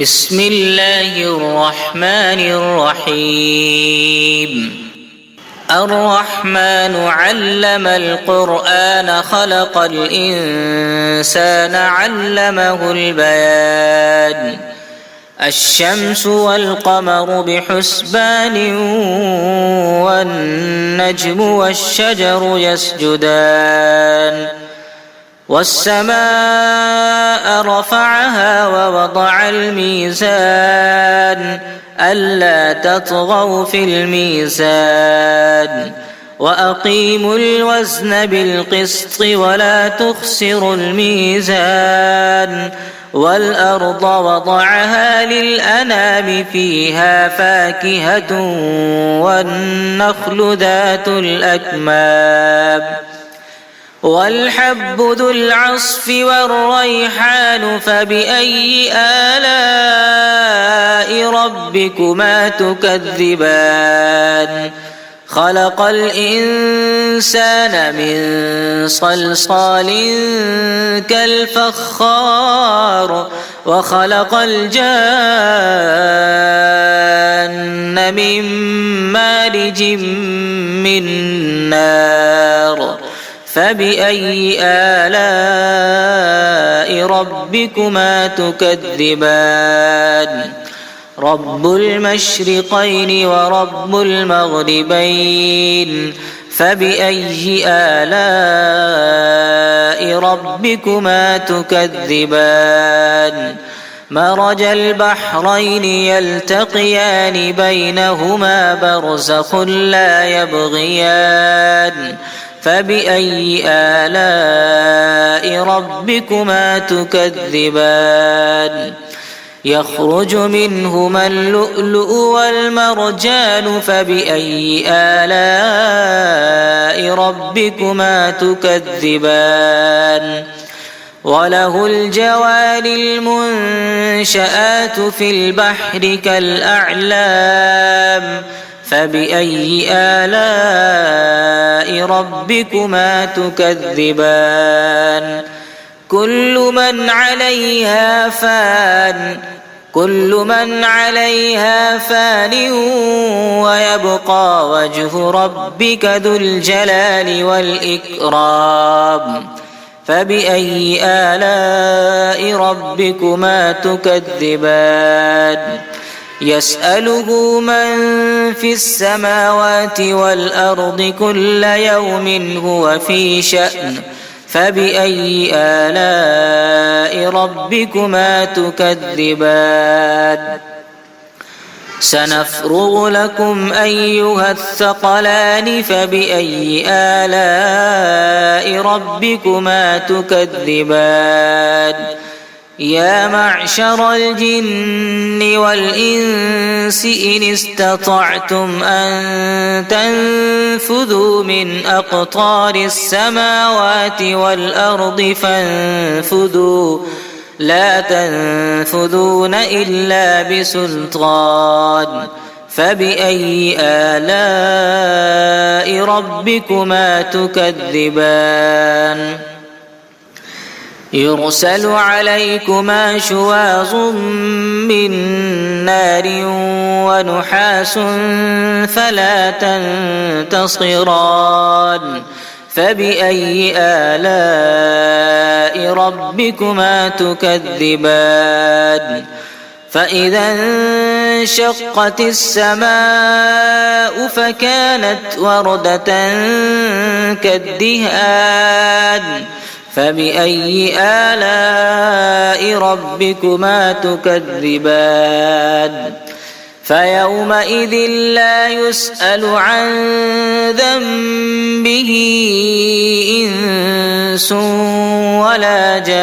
بسم الله الرحمن الرحيم. الرحمن علم القرآن خلق الإنسان علمه البيان. الشمس والقمر بحسبان والنجم والشجر يسجدان. والسماء رفعها ووضع الميزان ألا تطغوا في الميزان وأقيموا الوزن بالقسط ولا تخسروا الميزان. والأرض وضعها للأنام فيها فاكهة والنخل ذات الأكمام والحب ذو العصف والريحان. فبأي آلاء ربكما تكذبان؟ خلق الإنسان من صلصال كالفخار وخلق الجان من مارج من نار. فبأي آلاء ربكما تكذبان؟ رب المشرقين ورب المغربين. فبأي آلاء ربكما تكذبان؟ مرج البحرين يلتقيان بينهما برزخ لا يبغيان. فبأي آلاء ربكما تكذبان؟ يخرج منهما اللؤلؤ والمرجان. فبأي آلاء ربكما تكذبان؟ وله الجوار المنشآت في البحر كالأعلام. فبأي آلاء ربكما تكذبان؟ كل من عليها فان ويبقى وجه ربك ذو الجلال والإكرام. فبأي آلاء ربكما تكذبان؟ يسأله من في السماوات والأرض كل يوم هو في شأن. فبأي آلاء ربكما تكذبان؟ سنفرغ لكم أيها الثقلان. فبأي آلاء ربكما تكذبان؟ يا معشر الجن والإنس إن استطعتم أن تنفذوا من أقطار السماوات والأرض فانفذوا لا تنفذون إلا بسلطان. فبأي آلاء ربكما تكذبان؟ يرسل عليكما شواظ من نار ونحاس فلا تنتصران. فبأي آلاء ربكما تكذبان؟ فإذا انشقت السماء فكانت وردة كالدهان. فبأي آلاء ربكما تكذبان؟ فيومئذ لا يسأل عن ذنبه إنس ولا جان.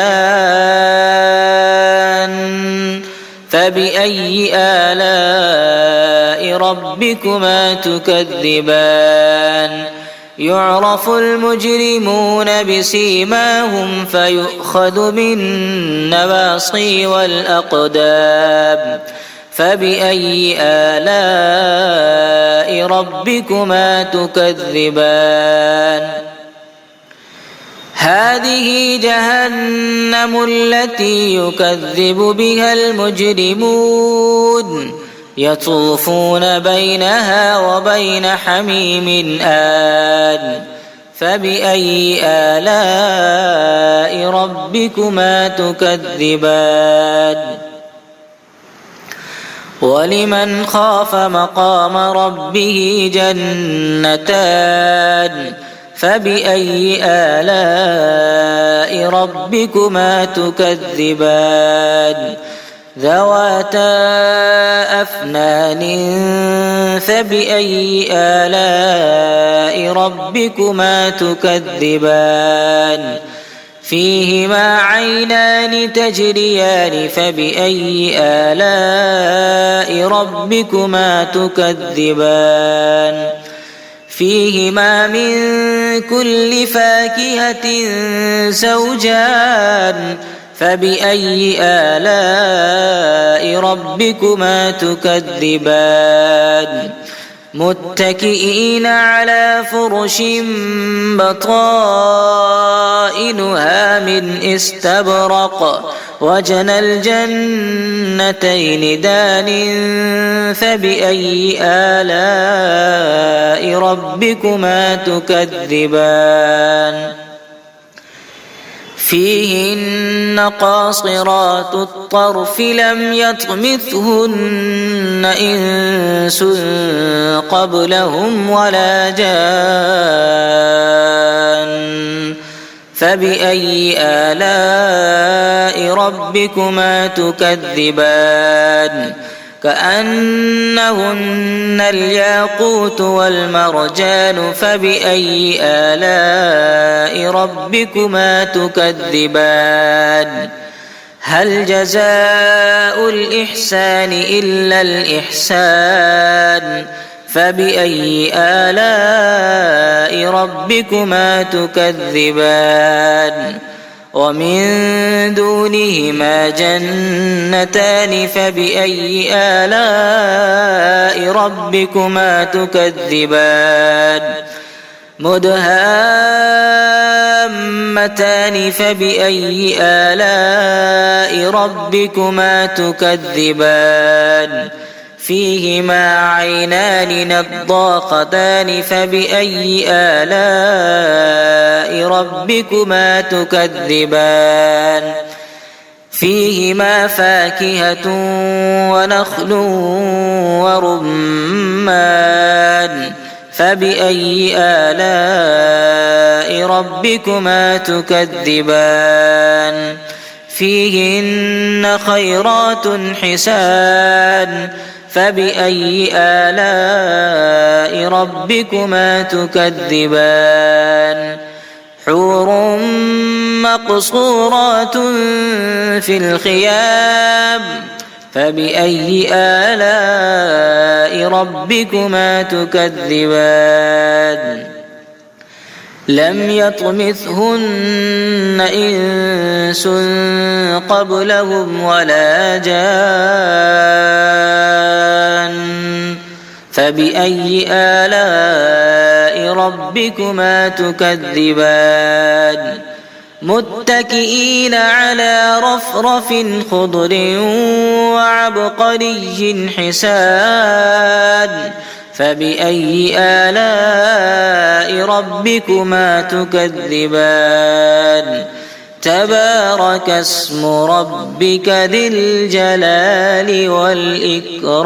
فبأي آلاء ربكما تكذبان؟ يعرف المجرمون بسيماهم فيؤخذ بالنواصي والأقدام. فبأي آلاء ربكما تكذبان؟ هذه جهنم التي يكذب بها المجرمون يطوفون بينها وبين حميم آن فبأي آلاء ربكما تكذبان ولمن خاف مقام ربه جنتان فبأي آلاء ربكما تكذبان ذواتا أفنان فبأي آلاء ربكما تكذبان فيهما عينان تجريان فبأي آلاء ربكما تكذبان فيهما من كل فاكهة زوجان فبأي آلاء ربكما تكذبان متكئين على فرش بطائنها من استبرق وجنى الجنتين دان فبأي آلاء ربكما تكذبان فيهن قاصرات الطرف لم يطمثهن إنس قبلهم ولا جان فبأي آلاء ربكما تكذبان كأنهن الياقوت والمرجان فبأي آلاء ربكما تكذبان هل جزاء الإحسان إلا الإحسان فبأي آلاء ربكما تكذبان ومن دونهما جنتان فبأي آلاء ربكما تكذبان مدهامتان فبأي آلاء ربكما تكذبان فيهما عينان نضاختان فبأي آلاء ربكما تكذبان فيهما فاكهة ونخل ورمان فبأي آلاء ربكما تكذبان فيهن خيرات حسان فبأي آلاء ربكما تكذبان حور مقصورات في الخيام فبأي آلاء ربكما تكذبان لم يطمثهن إنس قبلهم ولا جان فبأي آلاء ربكما تكذبان متكئين على رفرف خضر وعبقري حسان فبأي آلاء ربكما تكذبان تبارك اسم ربك ذي الجلال والإكرام